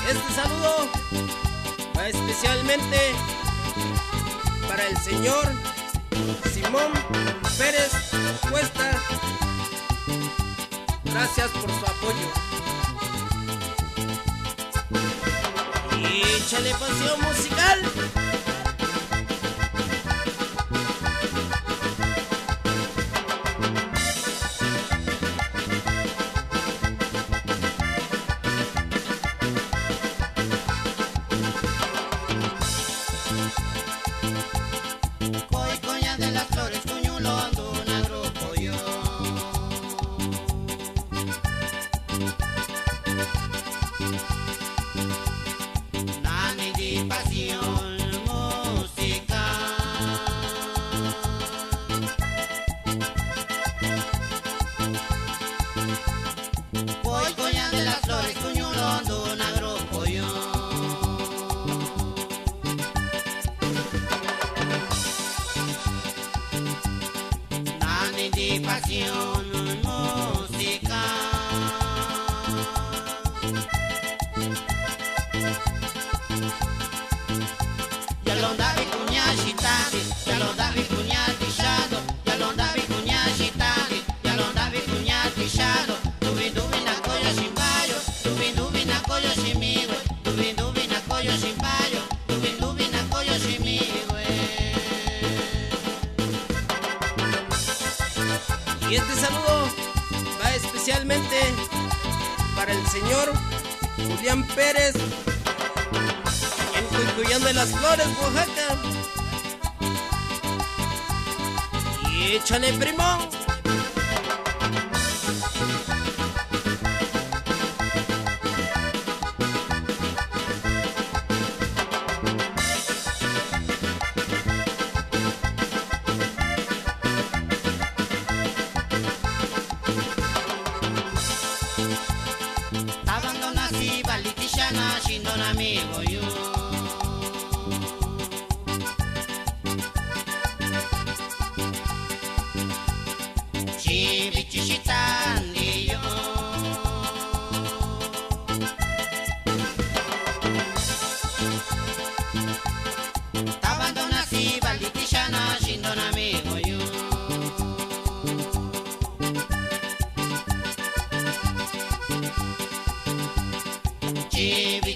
Este saludo va especialmente para el señor Simón Pérez Cuesta. Gracias por su apoyo. Y échale pasión musical. Coña de las flores, cuñulo ando un agrupo yo. Nani di pasión musical. Coña de las flores, cuñulo ando un agrupo yo. Di pasión musical. Ya lo andavi cuña agitati, ya lo andavi cuña tisciado, ya lo andavi cuña agitati, ya lo andavi cuña tisciado. Dubi dubi na coyo sin payo, dubi dubi na coyo sin migo, dubi dubi na coyo sin payo, dubi dubi na coyo sin migo. Y este saludo va especialmente para el señor Julián Pérez en Cuycuyán de las Flores, Oaxaca. Y échale, primo. Abandona si valitishana shindo na amigo yo. Chibichishitandi yo. Abandona si valitishana shindo na amigo yo. Chibi